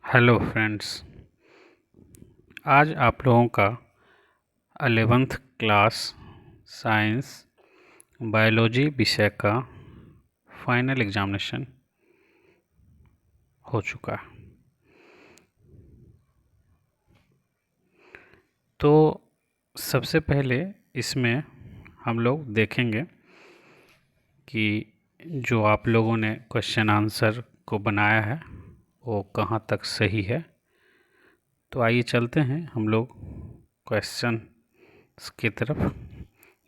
Hello friends. आज आप लोगों का 11th क्लास साइंस बायोलॉजी विषय का फाइनल एग्जामिनेशन हो चुका है। तो सबसे पहले इसमें हम लोग देखेंगे कि जो आप लोगों ने क्वेश्चन आंसर को बनाया है वो कहाँ तक सही है। तो आइए चलते हैं हम लोग क्वेश्चन की तरफ।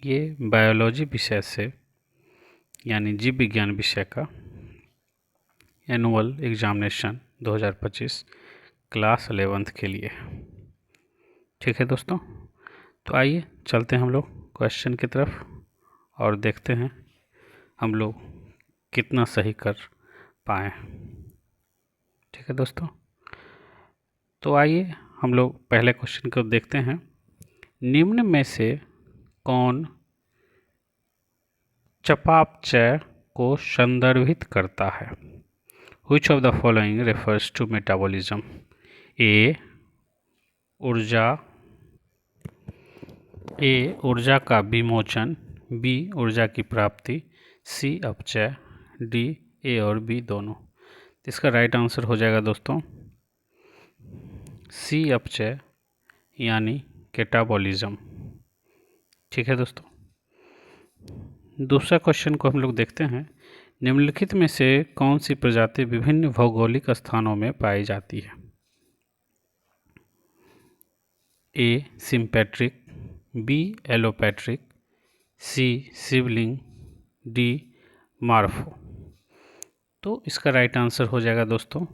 ये बायोलॉजी विषय से यानी जीव विज्ञान विषय का एनुअल एग्जामिनेशन 2025 क्लास 11th के लिए। ठीक है दोस्तों, तो आइए चलते हैं हम लोग क्वेश्चन की तरफ और देखते हैं हम लोग कितना सही कर पाए। ठीक है दोस्तों, तो आइए हम लोग पहले क्वेश्चन को देखते हैं। निम्न में से कौन चयापचय को संदर्भित करता है? Which of the following refers to metabolism? A. ऊर्जा का विमोचन, बी ऊर्जा की प्राप्ति, सी अपचय, डी ए और बी दोनों। इसका राइट आंसर हो जाएगा दोस्तों सी अपचय यानी कैटाबॉलिज्म। ठीक है दोस्तों, दूसरा क्वेश्चन को हम लोग देखते हैं। निम्नलिखित में से कौन सी प्रजाति विभिन्न भौगोलिक स्थानों में पाई जाती है? ए सिम्पेट्रिक, बी एलोपेट्रिक, सी सिबलिंग, डी मार्फो। तो इसका राइट आंसर हो जाएगा दोस्तों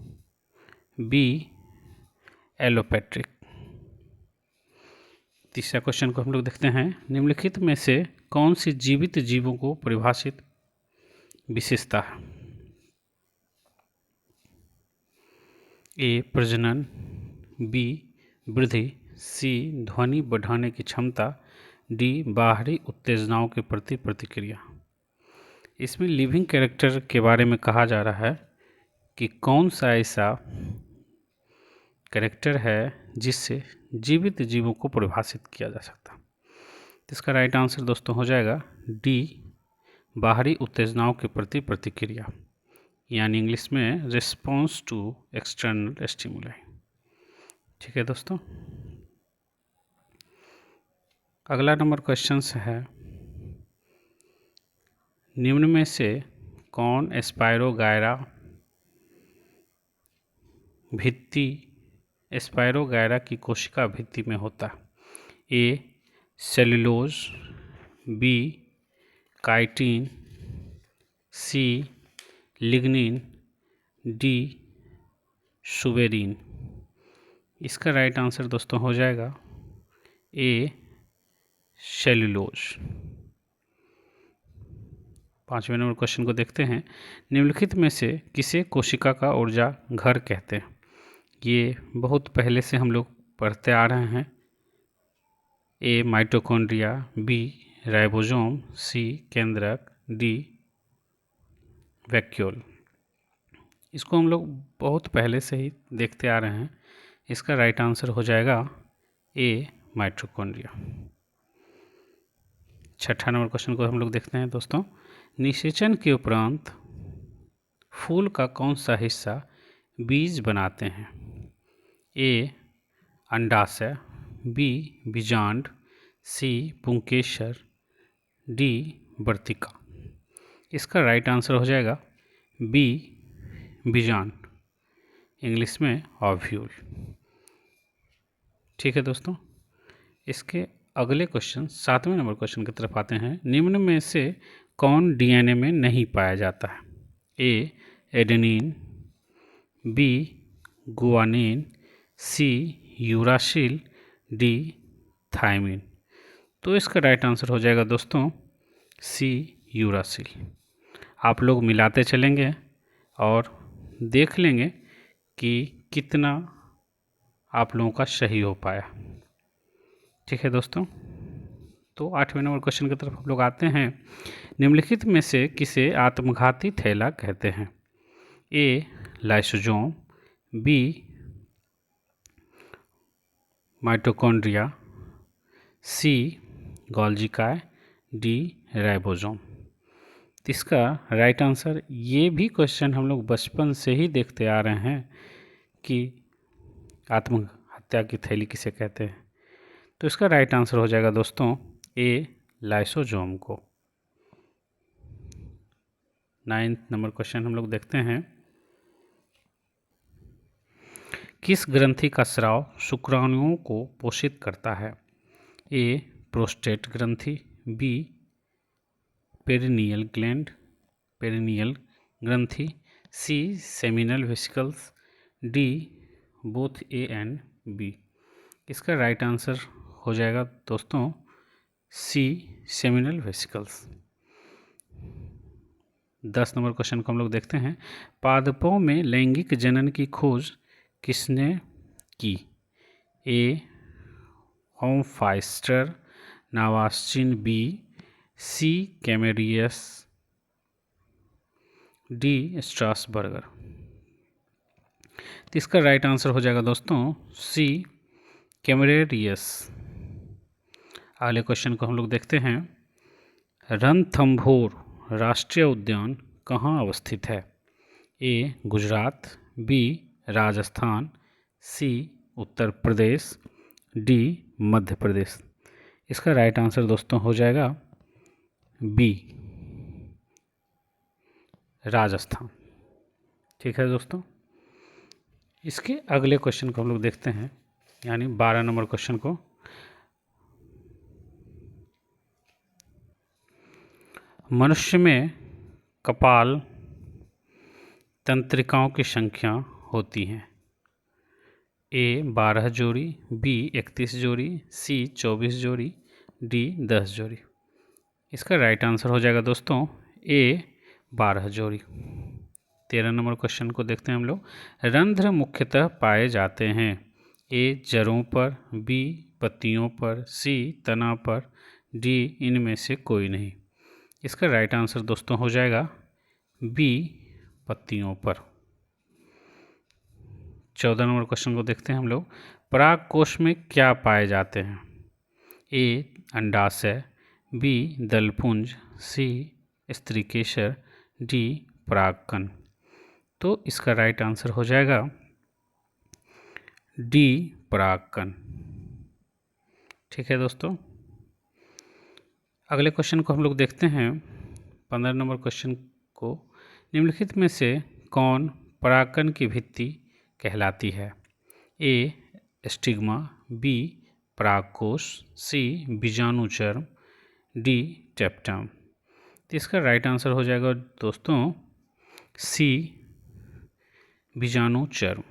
बी एलोपेट्रिक। तीसरा क्वेश्चन को हम लोग देखते हैं। निम्नलिखित में से कौन सी जीवित जीवों को परिभाषित विशेषता है? ए प्रजनन, बी वृद्धि, सी ध्वनि बढ़ाने की क्षमता, डी बाहरी उत्तेजनाओं के प्रति प्रतिक्रिया। इसमें लिविंग कैरेक्टर के बारे में कहा जा रहा है कि कौन सा ऐसा कैरेक्टर है जिससे जीवित जीवों को परिभाषित किया जा सकता। तो इसका राइट आंसर दोस्तों हो जाएगा डी बाहरी उत्तेजनाओं के प्रति प्रतिक्रिया, यानी इंग्लिश में रिस्पॉन्स टू एक्सटर्नल स्टिमुलाई। ठीक है दोस्तों, अगला नंबर क्वेश्चन है। निम्न में से कौन स्पायरोगायरा भित्ति स्पायरोगायरा की कोशिका भित्ति में होता है? ए सेल्यूलोज, बी काइटिन, सी लिग्निन, डी सुबेरिन। इसका राइट आंसर दोस्तों हो जाएगा ए सेल्यूलोज। पांचवें नंबर क्वेश्चन को देखते हैं। निम्नलिखित में से किसे कोशिका का ऊर्जा घर कहते हैं? ये बहुत पहले से हम लोग पढ़ते आ रहे हैं। ए माइटोकॉन्ड्रिया, बी राइबोसोम, सी केंद्रक, डी वैक्यूल। इसको हम लोग बहुत पहले से ही देखते आ रहे हैं। इसका राइट आंसर हो जाएगा ए माइटोकॉन्ड्रिया। छठा नंबर क्वेश्चन को हम लोग देखते हैं दोस्तों। निषेचन के उपरांत फूल का कौन सा हिस्सा बीज बनाते हैं? ए अंडाशय, बी बीजांड, सी पुंकेसर, डी वर्तिका। इसका राइट आंसर हो जाएगा बी बीजांड, इंग्लिश में ओव्यूल। ठीक है दोस्तों, इसके अगले क्वेश्चन 7वें नंबर क्वेश्चन की तरफ आते हैं। निम्न में से कौन डीएनए में नहीं पाया जाता है? ए एडेनिन, बी गुआनिन, सी यूरासिल, डी थायमिन। तो इसका राइट आंसर हो जाएगा दोस्तों सी यूरासिल। आप लोग मिलाते चलेंगे और देख लेंगे कि कितना आप लोगों का सही हो पाया। ठीक है दोस्तों, तो 8वें नंबर क्वेश्चन की तरफ हम लोग आते हैं। निम्नलिखित में से किसे आत्मघाती थैला कहते हैं? ए लाइसोसोम, बी माइटोकॉन्ड्रिया, सी गोल्जी काय, डी राइबोसोम। तो इसका राइट आंसर, ये भी क्वेश्चन हम लोग बचपन से ही देखते आ रहे हैं कि आत्महत्या की थैली किसे कहते हैं। तो इसका राइट आंसर हो जाएगा दोस्तों ए लाइसोसोम को। 9th नंबर क्वेश्चन हम लोग देखते हैं, किस ग्रंथि का स्राव शुक्राणुओं को पोषित करता है? ए प्रोस्टेट ग्रंथि, बी पेरिनियल ग्लैंड, पेरिनियल ग्रंथि, C seminal vesicles, D both A and B. इसका राइट आंसर हो जाएगा दोस्तों C seminal vesicles. 10 number question को हम लोग देखते हैं, पादपों में लैंगिक जनन की खोज किसने की? ए होमफाइस्टर, नावास्चिन बी, सी कैमेरियस, डी स्ट्रासबर्गर। तो इसका राइट आंसर हो जाएगा दोस्तों सी कैमेरियस। अगले क्वेश्चन को हम लोग देखते हैं, रणथंभौर राष्ट्रीय उद्यान कहाँ अवस्थित है? ए गुजरात, बी राजस्थान, सी उत्तर प्रदेश, डी मध्य प्रदेश। इसका राइट आंसर दोस्तों हो जाएगा बी राजस्थान। ठीक है दोस्तों, इसके अगले क्वेश्चन को हम लोग देखते हैं, यानी 12 नंबर क्वेश्चन को। मनुष्य में कपाल तंत्रिकाओं की संख्या होती है? ए 12 जोड़ी, बी 31 जोड़ी, सी 24 जोड़ी, डी 10 जोड़ी। इसका राइट आंसर हो जाएगा दोस्तों ए 12 जोड़ी। 13 नंबर क्वेश्चन को देखते हैं हम लोग, रंध्र मुख्यतः पाए जाते हैं? ए जड़ों पर, बी पत्तियों पर, सी तना पर, डी इनमें से कोई नहीं। इसका राइट आंसर दोस्तों हो जाएगा बी पत्तियों पर। 14 नंबर क्वेश्चन को देखते हैं हम लोग, पराग कोश में क्या पाए जाते हैं? ए अंडाशय, बी दलपुंज, सी स्त्रीकेसर, डी परागकण। तो इसका राइट आंसर हो जाएगा डी परागकण। ठीक है दोस्तों, अगले क्वेश्चन को हम लोग देखते हैं, 15 नंबर क्वेश्चन को, निम्नलिखित में से कौन परागकण की भित्ति कहलाती है? ए स्टिग्मा, बी परागकोश, सी बीजाणुचर्म, डी टेप्टम। तो इसका राइट आंसर हो जाएगा दोस्तों सी बीजाणुचर्म।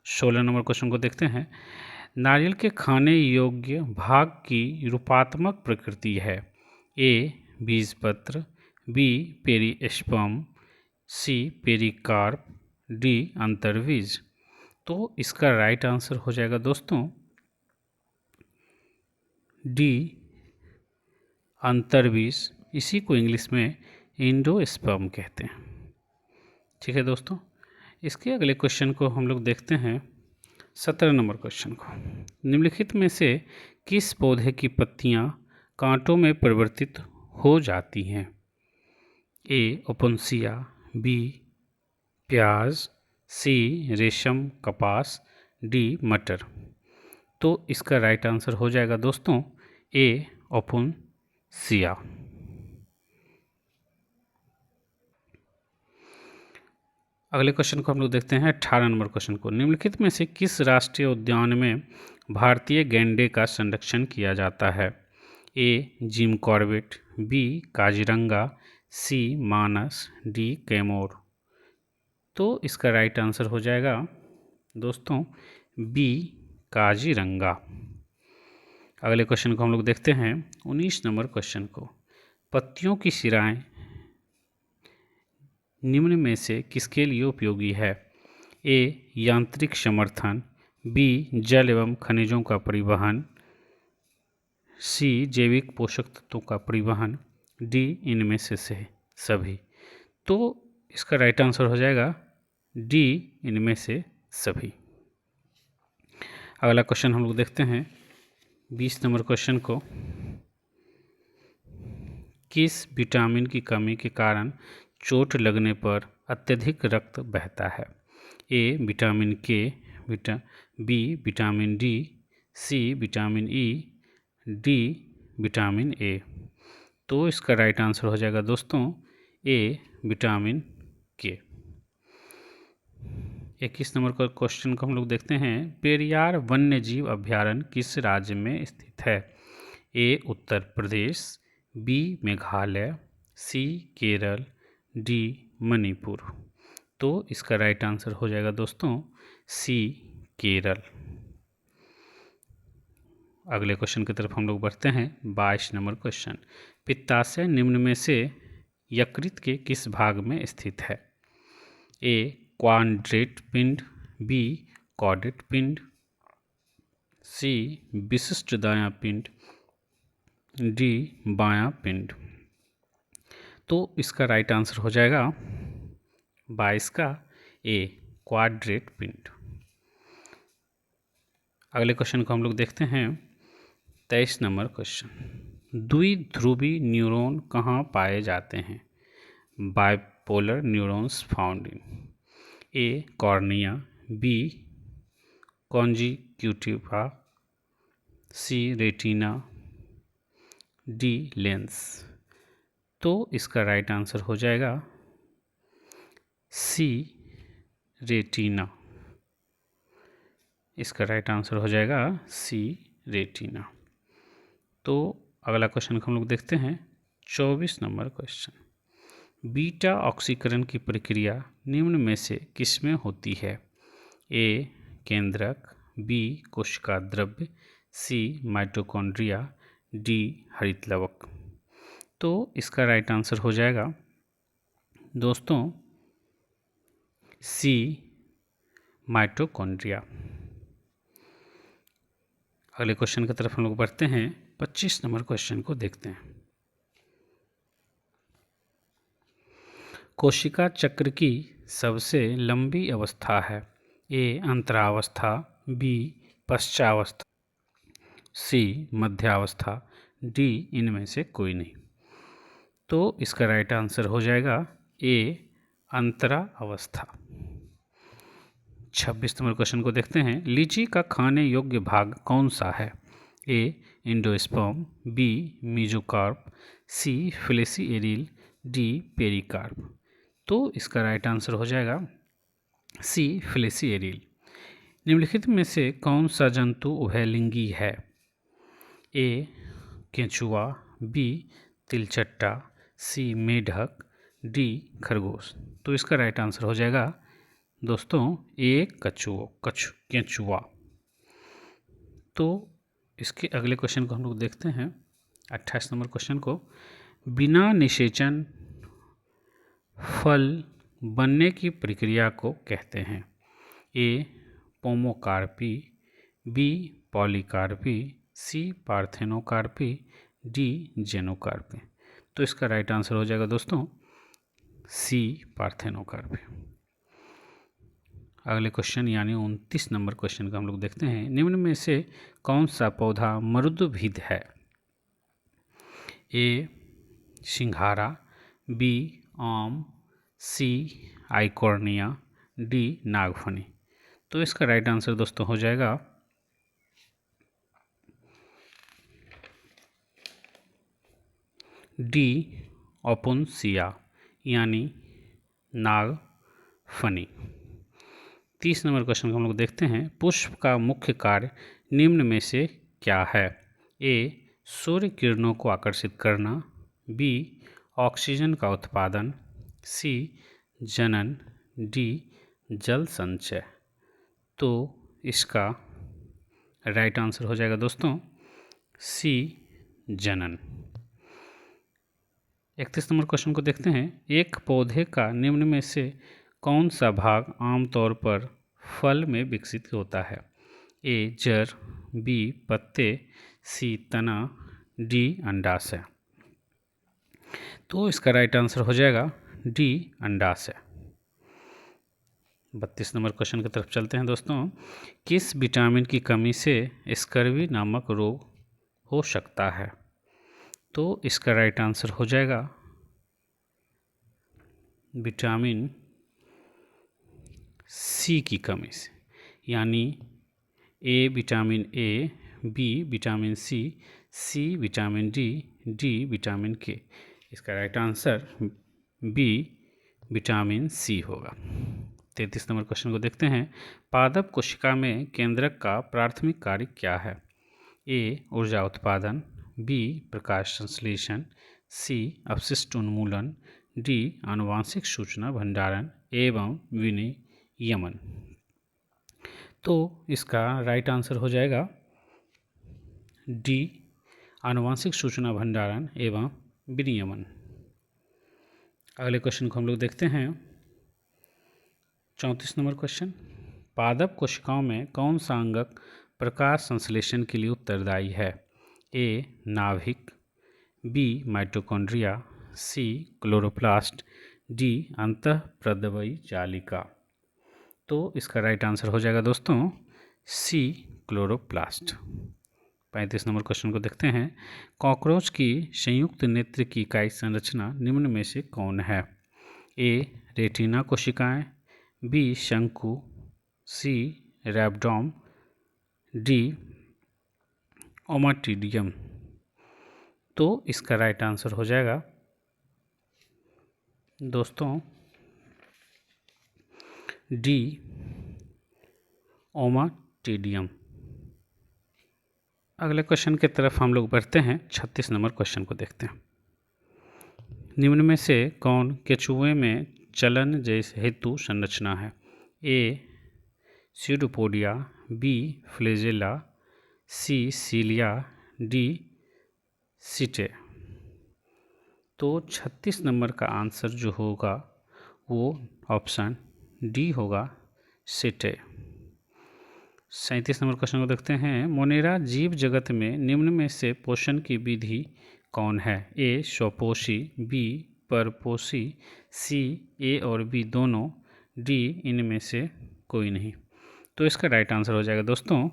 16 नंबर क्वेश्चन को देखते हैं, नारियल के खाने योग्य भाग की रूपात्मक प्रकृति है? ए बीजपत्र, बी पेरिस्पर्म, सी पेरिकार्प, डी अंतर्बीज। तो इसका राइट आंसर हो जाएगा दोस्तों डी अंतर्बीज। इसी को इंग्लिश में एंडोस्पर्म कहते हैं। ठीक है दोस्तों, इसके अगले क्वेश्चन को हम लोग देखते हैं, 17 नंबर क्वेश्चन को, निम्नलिखित में से किस पौधे की पत्तियां कांटों में परिवर्तित हो जाती हैं? ए ओपनसिया, बी प्याज, सी रेशम कपास, डी मटर। तो इसका राइट आंसर हो जाएगा दोस्तों ए ओपनसिया। अगले क्वेश्चन को हम लोग देखते हैं, 18 नंबर क्वेश्चन को, निम्नलिखित में से किस राष्ट्रीय उद्यान में भारतीय गैंडे का संरक्षण किया जाता है? ए जिम कॉर्बेट, बी काजीरंगा, सी मानस, डी कैमोर। तो इसका राइट आंसर हो जाएगा दोस्तों बी काजीरंगा। अगले क्वेश्चन को हम लोग देखते हैं, 19 नंबर क्वेश्चन को, पत्तियों की शिराएं निम्न में से किसके लिए उपयोगी है? ए यांत्रिक समर्थन, बी जल एवं खनिजों का परिवहन, सी जैविक पोषक तत्वों का परिवहन, डी इनमें से सभी। तो इसका राइट आंसर हो जाएगा डी इनमें से सभी। अगला क्वेश्चन हम लोग देखते हैं 20 नंबर क्वेश्चन को। किस विटामिन की कमी के कारण चोट लगने पर अत्यधिक रक्त बहता है? A vitamin K, B vitamin D, C vitamin E, D vitamin A. तो इसका राइट आंसर हो जाएगा दोस्तों ए विटामिन के। 21 नंबर का क्वेश्चन को हम लोग देखते हैं। पेरियार वन्य जीव अभयारण्य किस राज्य में स्थित है? ए उत्तर प्रदेश, बी मेघालय, सी केरल, डी मणिपुर। तो इसका राइट आंसर हो जाएगा दोस्तों सी केरल। अगले क्वेश्चन की तरफ हम लोग बढ़ते हैं। 22 नंबर क्वेश्चन। पित्ताशय निम्न में से यकृत के किस भाग में स्थित है? ए क्वाड्रेट पिंड, बी कॉर्डेट पिंड, सी विशिष्ट दायां पिंड, डी बायां पिंड। तो इसका राइट आंसर हो जाएगा 22 का ए क्वाड्रेट पिंड। अगले क्वेश्चन को हम लोग देखते हैं। 23 नंबर क्वेश्चन। द्विध्रुवी न्यूरॉन कहाँ पाए जाते हैं? Bipolar neurons found in A cornea, B conjunctiva, C retina, D lens. तो इसका राइट आंसर हो जाएगा सी रेटिना। इसका राइट आंसर हो जाएगा सी रेटिना। तो अगला क्वेश्चन को हम लोग देखते हैं। 24 नंबर क्वेश्चन। बीटा ऑक्सीकरण की प्रक्रिया निम्न में से किसमें होती है? ए केंद्रक, बी कोशिका द्रव्य, सी माइटोकॉन्ड्रिया, डी हरित लवक। तो इसका राइट आंसर हो जाएगा दोस्तों सी माइटोकॉन्ड्रिया। अगले क्वेश्चन की तरफ हम लोग बढ़ते हैं। 25 नंबर क्वेश्चन को देखते हैं। कोशिका चक्र की सबसे लंबी अवस्था है? ए अंतरावस्था, बी पश्चावस्था, सी मध्यावस्था, डी इनमें से कोई नहीं। तो इसका राइट आंसर हो जाएगा ए अंतरावस्था। 26 नंबर क्वेश्चन को देखते हैं। लीची का खाने योग्य भाग कौन सा है? ए एंडोस्पर्म, बी मीजोकार्प, सी फ्लेसी एरिल, डी पेरिकार्प। तो इसका राइट आंसर हो जाएगा सी फ्लेसी एरिल। निम्नलिखित में से कौन सा जंतु उभयलिंगी है? ए केंचुआ, बी तिलचट्टा, सी मेढक, डी खरगोश। तो इसका राइट आंसर हो जाएगा दोस्तों ए केंचुआ। तो इसके अगले क्वेश्चन को हम लोग देखते हैं। 28 नंबर क्वेश्चन को। बिना निषेचन फल बनने की प्रक्रिया को कहते हैं? ए पोमोकार्पी, बी पॉलीकार्पी, सी पार्थेनोकार्पी, डी जेनोकार्पी। तो इसका राइट आंसर हो जाएगा दोस्तों सी पार्थेनोकार्पी। अगले क्वेश्चन यानी 29 नंबर क्वेश्चन का हम लोग देखते हैं। निम्न में से कौन सा पौधा मरुद्भिद है? ए सिंघारा, बी आम, सी आइकॉर्निया, डी नागफनी। तो इसका राइट आंसर दोस्तों हो जाएगा डी ओपुन्सिया यानी नागफनी। 30 नंबर क्वेश्चन को हम लोग देखते हैं। पुष्प का मुख्य कार्य निम्न में से क्या है? ए सूर्य किरणों को आकर्षित करना, बी ऑक्सीजन का उत्पादन, सी जनन, डी जल संचय। तो इसका राइट आंसर हो जाएगा दोस्तों सी जनन। 31 नंबर क्वेश्चन को देखते हैं। एक पौधे का निम्न में से कौन सा भाग आमतौर पर फल में विकसित होता है? ए जड़, बी पत्ते, सी तना, डी अंडाशय। तो इसका राइट आंसर हो जाएगा डी अंडाशय। 32 नंबर क्वेश्चन की तरफ चलते हैं दोस्तों। किस विटामिन की कमी से स्कर्वी नामक रोग हो सकता है? तो इसका राइट आंसर हो जाएगा विटामिन सी की कमी से, यानी A vitamin A, B vitamin C, C vitamin D, D vitamin K. इसका right answer B vitamin C होगा। 33 नंबर क्वेश्चन को देखते हैं। पादप कोशिका में केंद्रक का प्राथमिक कार्य क्या है? ए ऊर्जा उत्पादन, बी प्रकाश संश्लेषण, सी अपशिष्ट उन्मूलन, डी आनुवांशिक सूचना भंडारण एवं विनियमन। तो इसका राइट आंसर हो जाएगा डी आनुवांशिक सूचना भंडारण एवं विनियमन। अगले क्वेश्चन को हम लोग देखते हैं। 34 नंबर क्वेश्चन। पादप कोशिकाओं में कौन सा अंगक प्रकाश संश्लेषण के लिए उत्तरदायी है? ए नाभिक, बी माइटोकॉन्ड्रिया, सी क्लोरोप्लास्ट, डी अंतःप्रद्रवी जालिका। तो इसका राइट आंसर हो जाएगा दोस्तों सी क्लोरोप्लास्ट। 35 नंबर क्वेश्चन को देखते हैं। कॉकरोच की संयुक्त नेत्र की इकाई संरचना निम्न में से कौन है? ए रेटिना कोशिकाएं, बी शंकु, सी रैब्डोम, डी ओमाटिडियम। तो इसका राइट आंसर हो जाएगा दोस्तों डी ओमाटिडियम। अगले क्वेश्चन की तरफ हम लोग बढ़ते हैं। 36 नंबर क्वेश्चन को देखते हैं। निम्न में से कौन केचुए में चलन जैसे हेतु संरचना है? ए स्यूडोपोडिया, बी फ्लैजेला, सी सीलिया, डी सिटे। तो 36 नंबर का आंसर जो होगा वो ऑप्शन डी होगा सिटे। 37 नंबर क्वेश्चन को देखते हैं। मोनेरा जीव जगत में निम्न में से पोषण की विधि कौन है? ए स्वपोषी, बी परपोषी, सी ए और बी दोनों, डी इनमें से कोई नहीं। तो इसका राइट आंसर हो जाएगा दोस्तों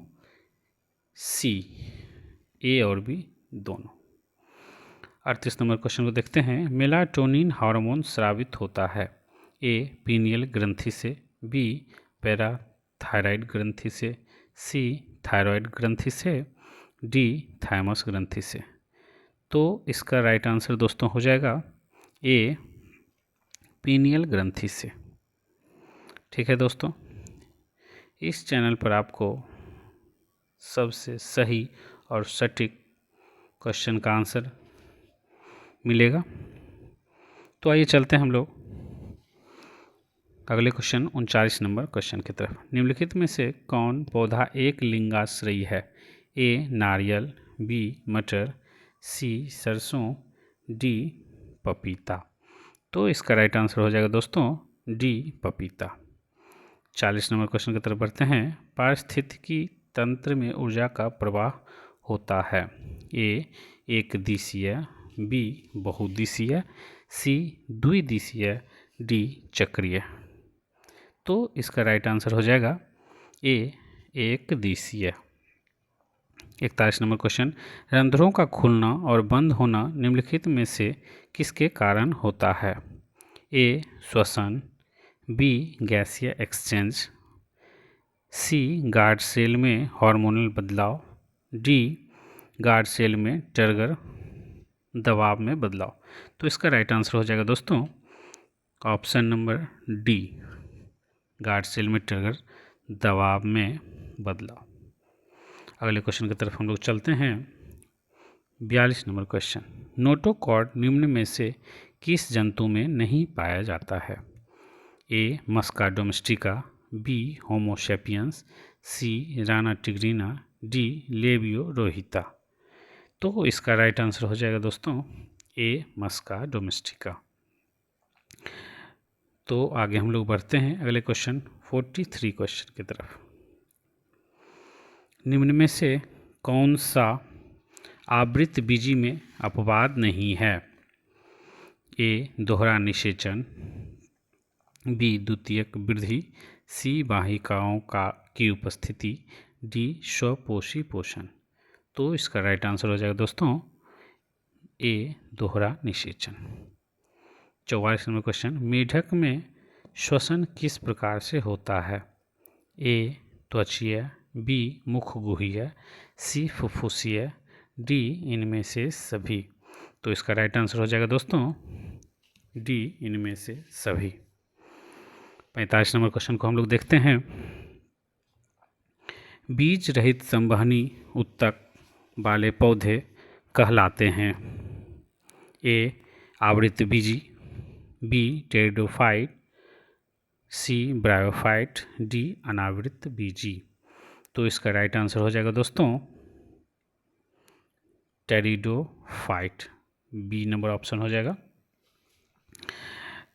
सी ए और बी दोनों। 38 नंबर क्वेश्चन को देखते हैं। मेलाटोनिन हार्मोन स्रावित होता है? ए पीनियल ग्रंथि से, बी पैराथायराइड ग्रंथि से, सी थायराइड ग्रंथि से, डी थाइमस ग्रंथि से। तो इसका राइट आंसर दोस्तों हो जाएगा ए पीनियल ग्रंथि से। ठीक है दोस्तों, इस चैनल पर आपको सबसे सही और सटीक क्वेश्चन का आंसर मिलेगा। तो आइए चलते हैं हम लोग अगले क्वेश्चन 39 नंबर क्वेश्चन की तरफ। निम्नलिखित में से कौन पौधा एक लिंगाश्रयी है? ए नारियल, बी मटर, सी सरसों, डी पपीता। तो इसका राइट आंसर हो जाएगा दोस्तों डी पपीता। 40 नंबर क्वेश्चन की तरफ बढ़ते हैं। पारिस्थितिकी तंत्र में ऊर्जा का प्रवाह होता है? ए एक दिशीय, बी बहुदिशीय, सी द्विदिशीय, डी चक्रीय। तो इसका राइट आंसर हो जाएगा ए एक दिशीय। 41 नंबर क्वेश्चन। रंध्रों का खुलना और बंद होना निम्नलिखित में से किसके कारण होता है? ए श्वसन, बी गैसीय एक्सचेंज, सी गार्ड सेल में हार्मोनल बदलाव, डी गार्ड सेल में टर्गर दबाव में बदलाव। तो इसका राइट आंसर हो जाएगा दोस्तों option number D guard cell में टर्गर दबाव में बदलाव। अगले क्वेश्चन की तरफ हम लोग चलते हैं। 42 नंबर क्वेश्चन। नोटोकॉर्ड निम्न में से किस जंतु में नहीं पाया जाता है? ए मस्का डोमेस्टिका, बी होमो सैपियंस, सी राना टिग्रिना, डी लेबियो रोहिता। तो इसका राइट आंसर हो जाएगा दोस्तों ए मस्का डोमेस्टिका। तो आगे हम लोग बढ़ते हैं अगले क्वेश्चन 43 क्वेश्चन की तरफ। निम्न में से कौन सा आवृत बीजी में अपवाद नहीं है? ए दोहरा निषेचन, बी द्वितीयक वृद्धि, सी वाहिकाओं की उपस्थिति, डी स्वपोषी पोषण। तो इसका राइट आंसर हो जाएगा दोस्तों ए दोहरा निषेचन। 44 नंबर क्वेश्चन, मेढक में श्वसन किस प्रकार से होता है? ए त्वचीय, बी मुखगुहीय, सी फुफ्फुसीय, डी इनमें से सभी। तो इसका राइट आंसर हो जाएगा दोस्तों डी इनमें से सभी। 45 नंबर क्वेश्चन को हम लोग देखते हैं। बीज रहित संवहनी उत्तक वाले पौधे कहलाते हैं? ए आवृतबीजी, बी टेरिडोफाइट, सी ब्रायोफाइट, डी अनावृतबीजी। तो इसका राइट आंसर हो जाएगा दोस्तों टेरिडोफाइट, बी नंबर ऑप्शन हो जाएगा।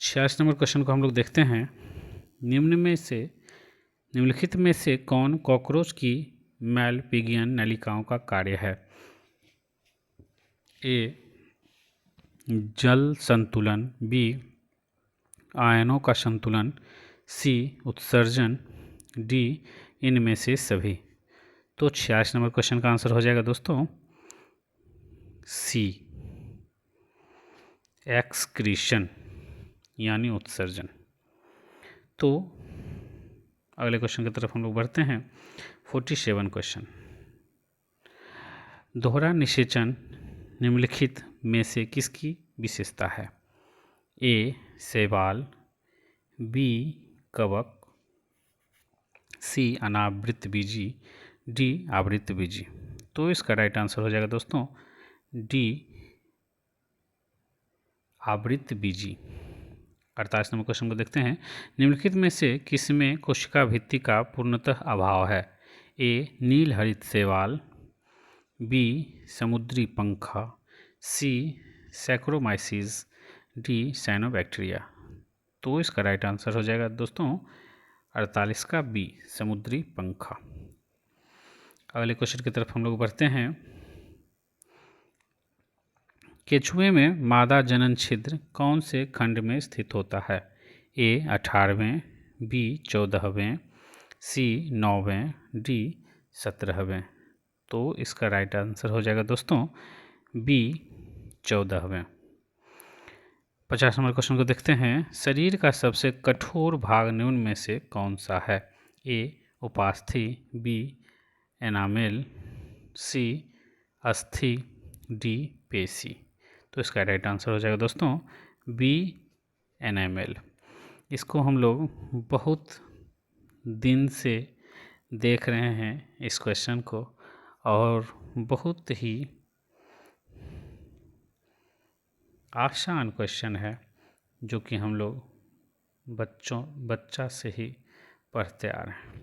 46 नंबर क्वेश्चन को हम लोग देखते हैं। निम्नलिखित में से कौन कॉकरोच की मैलपिगियन नलिकाओं का कार्य है? ए जल संतुलन, बी आयनों का संतुलन, सी उत्सर्जन, डी इनमें से सभी। तो 46 नंबर क्वेश्चन का आंसर हो जाएगा दोस्तों सी एक्सक्रीशन यानी उत्सर्जन। तो अगले क्वेश्चन की तरफ हम लोग बढ़ते हैं। 47 क्वेश्चन, दोहरा निषेचन निम्नलिखित में से किसकी विशेषता है? ए शैवाल, बी कवक, सी अनावृतबीजी, डी आवृतबीजी। तो इसका राइट आंसर हो जाएगा दोस्तों डी आवृतबीजी। 48 नंबर क्वेश्चन को देखते हैं। निम्नलिखित में से किसमें कोशिका भित्ति का पूर्णतः अभाव है? ए नील हरित शैवाल, बी समुद्री पंखा, सी सैक्रोमाइसिस, डी साइनोबैक्टीरिया। तो इसका राइट आंसर हो जाएगा दोस्तों 48 का बी समुद्री पंखा। अगले क्वेश्चन की तरफ हम लोग बढ़ते हैं। केचुए में मादा जनन छिद्र कौन से खंड में स्थित होता है? ए 18वें, बी 14वें, सी 9वें, डी 17वें। तो इसका राइट आंसर हो जाएगा दोस्तों बी 14वें। 50 नंबर क्वेश्चन को देखते हैं। शरीर का सबसे कठोर भाग निम्न में से कौन सा है? ए उपास्थि, बी एनामेल, सी अस्थि, डी पेशी। तो इसका राइट आंसर हो जाएगा दोस्तों बी एनामेल। इसको हम लोग बहुत दिन से देख रहे हैं इस क्वेश्चन को, और बहुत ही आसान क्वेश्चन है जो कि हम लोग बच्चा से ही पढ़ते आ रहे हैं।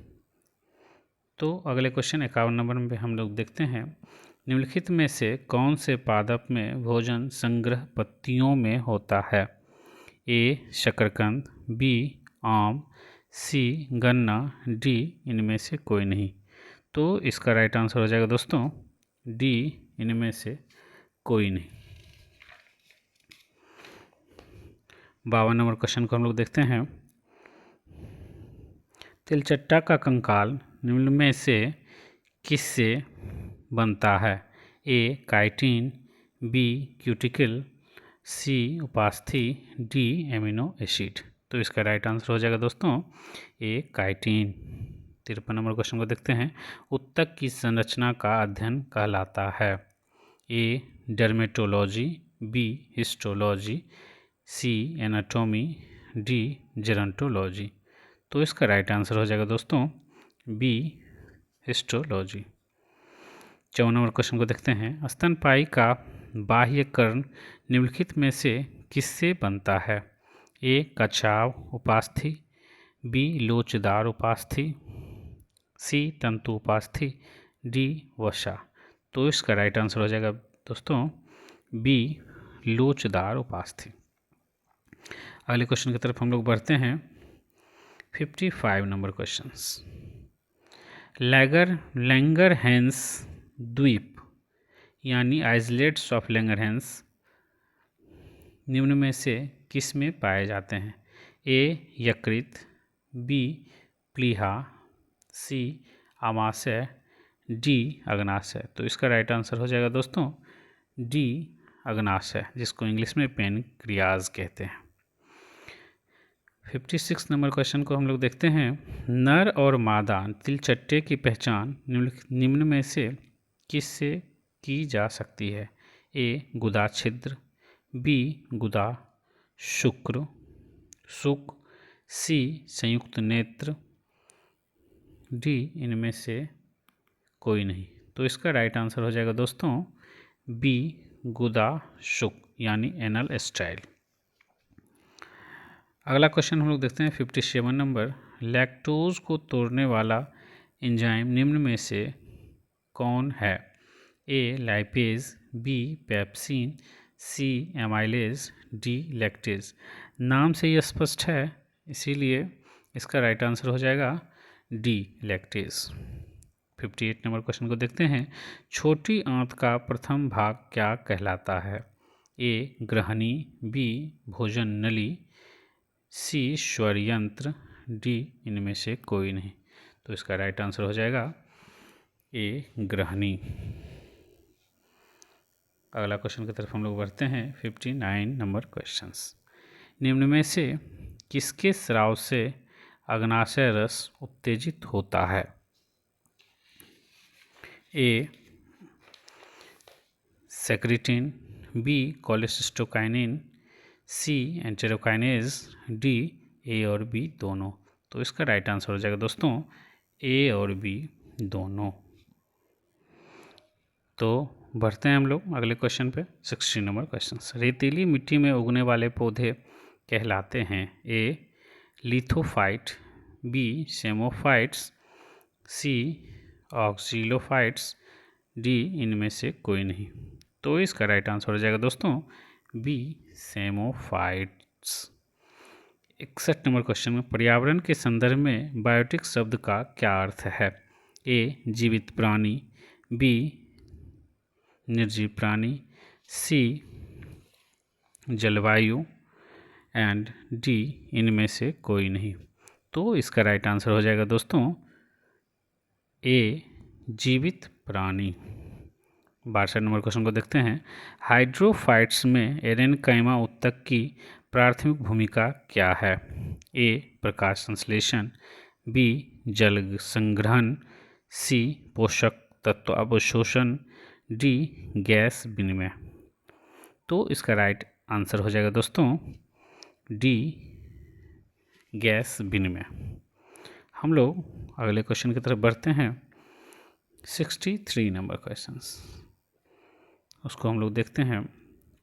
तो अगले क्वेश्चन 51 नंबर में हम लोग देखते हैं। निम्नलिखित में से कौन से पादप में भोजन संग्रह पत्तियों में होता है? ए शकरकंद, बी आम, सी गन्ना, डी इनमें से कोई नहीं। तो इसका राइट आंसर हो जाएगा दोस्तों डी इनमें से कोई नहीं। 52 नंबर क्वेश्चन को हम लोग देखते हैं। तिलचट्टा का कंकाल निम्न में से किससे बनता है? ए काइटिन, बी क्यूटिकल, सी उपास्थि, डी एमिनो एसिड। तो इसका राइट आंसर हो जाएगा दोस्तों ए काइटिन। 53 नंबर क्वेश्चन को देखते हैं। उत्तक की संरचना का अध्ययन कहलाता है? ए डर्मेटोलॉजी, बी हिस्टोलॉजी, सी एनाटॉमी, डी जेरोंटोलॉजी। तो इसका राइट आंसर हो जाएगा दोस्तों बी हिस्टोलॉजी। 54 नंबर क्वेश्चन को देखते हैं। स्तनपायी का बाह्य कर्ण निम्नलिखित में से किससे बनता है? ए कछाव उपास्थि, बी लोचदार उपास्थि, सी तंतु उपास्थि, डी वसा। तो इसका राइट आंसर हो जाएगा दोस्तों बी लोचदार उपास्थि। अगले क्वेश्चन की तरफ हम लोग बढ़ते हैं। 55 नंबर क्वेश्चंस। लैंगरहैंस द्वीप यानी आइसलैंड्स ऑफ लैंगरहैंस निम्न में से किस में पाए जाते हैं? ए यकृत, बी प्लीहा, सी अमाशय, डी अग्नाशय। तो इसका राइट आंसर हो जाएगा दोस्तों डी अग्नाशय, जिसको इंग्लिश में पेनक्रियाज कहते हैं। 56 नंबर क्वेश्चन को हम लोग देखते हैं। नर और मादा तिलचट्टे की पहचान निम्न में से किससे की जा सकती है? ए गुदा छिद्र, बी गुदा शुक्र सुक, सी संयुक्त नेत्र, डी इनमें से कोई नहीं। तो इसका राइट आंसर हो जाएगा दोस्तों बी गुदा शुक यानी एनल स्टाइल। अगला क्वेश्चन हम लोग देखते हैं 57 नंबर। लैक्टोज को तोड़ने वाला एंजाइम निम्न में से कौन है? ए लाइपेज, बी पेप्सिन, सी एमाइलेज, डी लैक्टेज। नाम से ये स्पष्ट है, इसीलिए इसका राइट आंसर हो जाएगा डी लैक्टेज। 58 नंबर क्वेश्चन को देखते हैं। छोटी आंत का प्रथम भाग क्या कहलाता है? ए ग्रहणी, बी भोजन नली, सी स्वर यंत्र, डी इनमें से कोई नहीं। तो इसका राइट आंसर हो जाएगा ए ग्रहणी। अगला क्वेश्चन की तरफ हम लोग बढ़ते हैं। 59 नंबर क्वेश्चंस। निम्न में से किसके स्राव से अग्नाशय रस उत्तेजित होता है? A secretin, B cholecystokinin, C enterokinase, D A और बी दोनों। तो इसका राइट आंसर हो जाएगा दोस्तों ए और बी दोनों। तो बढ़ते हैं हम लोग अगले क्वेश्चन पे। 60 नंबर क्वेश्चन। रेतीली मिट्टी में उगने वाले पौधे कहलाते हैं? ए लिथोफाइट, बी सेमोफाइट्स, सी ऑक्सीलोफाइट्स, डी इनमें से कोई नहीं। तो इसका राइट आंसर हो जाएगा दोस्तों बी सेमोफाइट्स। 61 नंबर क्वेश्चन में पर्यावरण के संदर्भ में बायोटिक शब्द का क्या अर्थ है? ए जीवित प्राणी, बी निर्जीव प्राणी, सी जलवायु एंड डी इनमें से कोई नहीं। तो इसका राइट आंसर हो जाएगा दोस्तों ए जीवित प्राणी। 62 नंबर क्वेश्चन को देखते हैं। हाइड्रोफाइट्स में एरेनकाइमा उत्तक की प्राथमिक भूमिका क्या है? ए प्रकाश संश्लेषण, बी जल संग्रहण, सी पोषक तत्व अवशोषण, डी गैस विनिमय। तो इसका राइट आंसर हो जाएगा दोस्तों डी गैस विनिमय। हम लोग अगले क्वेश्चन की तरफ बढ़ते हैं। 63 नंबर क्वेश्चंस, उसको हम लोग देखते हैं।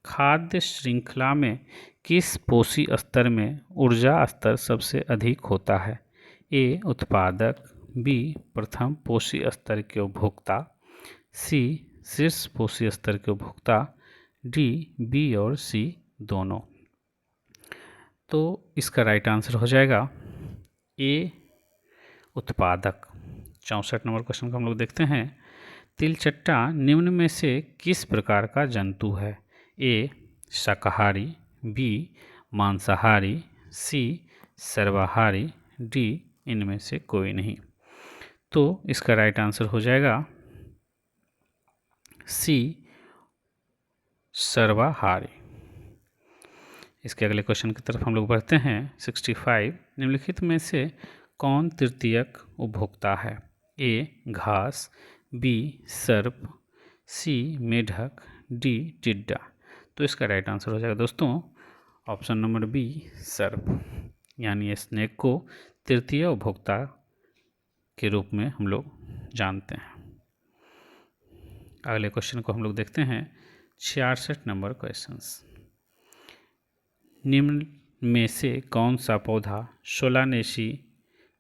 खाद्य श्रृंखला में किस पोषी स्तर में ऊर्जा स्तर सबसे अधिक होता है? ए उत्पादक, बी प्रथम पोषी स्तर के उपभोक्ता, सी शीर्ष पोषी स्तर के उपभोक्ता, डी बी और सी दोनों। तो इसका राइट आंसर हो जाएगा ए उत्पादक। 64 नंबर क्वेश्चन को हम लोग देखते हैं। तिलचट्टा निम्न में से किस प्रकार का जंतु है? ए शाकाहारी, बी मांसाहारी, सी सर्वाहारी, डी इनमें से कोई नहीं। तो इसका राइट आंसर हो जाएगा सी सर्वाहारी। इसके अगले क्वेश्चन की तरफ हम लोग बढ़ते हैं। 65 निम्नलिखित में से कौन तृतीयक उपभोक्ता है? ए घास, बी सर्प, सी मेढक, डी टिड्डा। तो इसका राइट आंसर हो जाएगा दोस्तों ऑप्शन नंबर बी सर्प, यानी स्नेक को तृतीय उपभोक्ता के रूप में हम लोग जानते हैं। अगले क्वेश्चन को हम लोग देखते हैं। 66 नंबर क्वेश्चंस। निम्न में से कौन सा पौधा सोलानेसी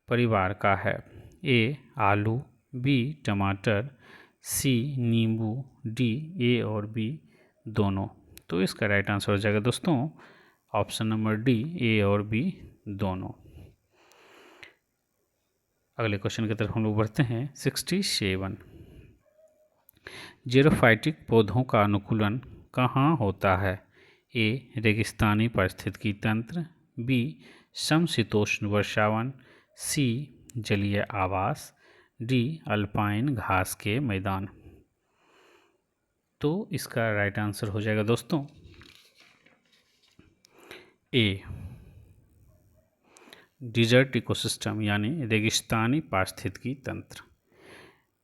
परिवार का है? ए आलू, बी टमाटर, सी नींबू, डी ए और बी दोनों। तो इसका राइट आंसर हो जाएगा दोस्तों ऑप्शन नंबर डी ए और बी दोनों। अगले क्वेश्चन की तरफ हम लोग बढ़ते हैं। 67 जीरोफाइटिक पौधों का अनुकूलन कहाँ होता है? ए रेगिस्तानी पारिस्थितिकी तंत्र, बी समशीतोष्ण वर्षावन, सी जलीय आवास, डी अल्पाइन घास के मैदान। तो इसका राइट आंसर हो जाएगा दोस्तों ए डिजर्ट इकोसिस्टम यानी रेगिस्तानी पारिस्थितिकी तंत्र।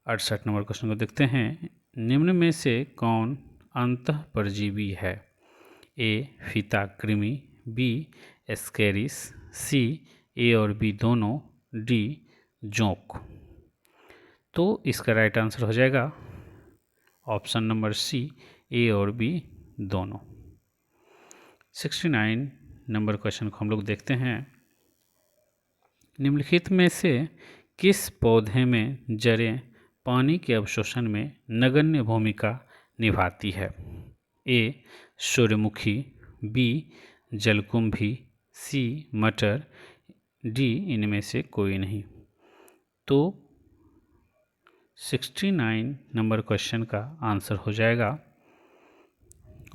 68 नंबर क्वेश्चन को देखते हैं। निम्न में से कौन अंतःपरजीवी है? ए फीता कृमि, बी एस्केरिस, सी ए और बी दोनों, डी जोंक। तो इसका राइट आंसर हो जाएगा ऑप्शन नंबर सी ए और बी दोनों। 69 नंबर क्वेश्चन को हम लोग देखते हैं। निम्नलिखित में से किस पौधे में जड़ें पानी के अवशोषण में नगण्य भूमिका निभाती है? ए सूर्यमुखी, बी जलकुंभी, सी मटर, डी इनमें से कोई नहीं। तो 69 नंबर क्वेश्चन का आंसर हो जाएगा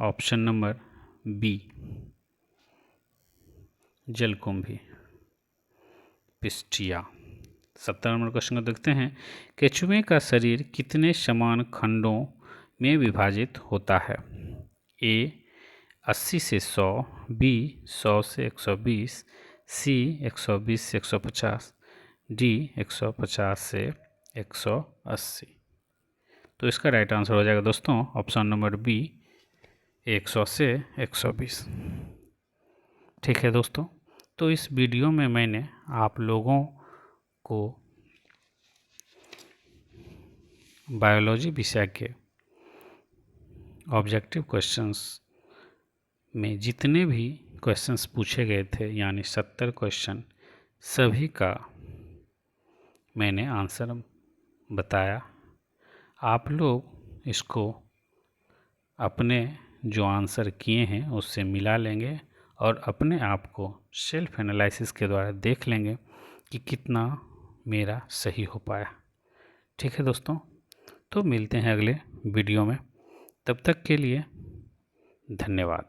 ऑप्शन नंबर बी जलकुंभी पिस्टिया। 70 नंबर क्वेश्चन को देखते हैं। केंचुए का शरीर कितने समान खंडों में विभाजित होता है? ए 80 से 100, बी 100 से 120, सी 120 से 150, डी 150 से 180। तो इसका राइट आंसर हो जाएगा दोस्तों ऑप्शन नंबर बी 100 से 120। ठीक है दोस्तों, तो इस वीडियो में मैंने आप लोगों को बायोलॉजी विषय के ऑब्जेक्टिव क्वेश्चंस में जितने भी क्वेश्चंस पूछे गए थे यानी 70 क्वेश्चन, सभी का मैंने आंसर बताया। आप लोग इसको अपने जो आंसर किए हैं उससे मिला लेंगे और अपने आप को सेल्फ एनालिसिस के द्वारा देख लेंगे कि कितना मेरा सही हो पाया। ठीक है दोस्तों, तो मिलते हैं अगले वीडियो में। तब तक के लिए धन्यवाद।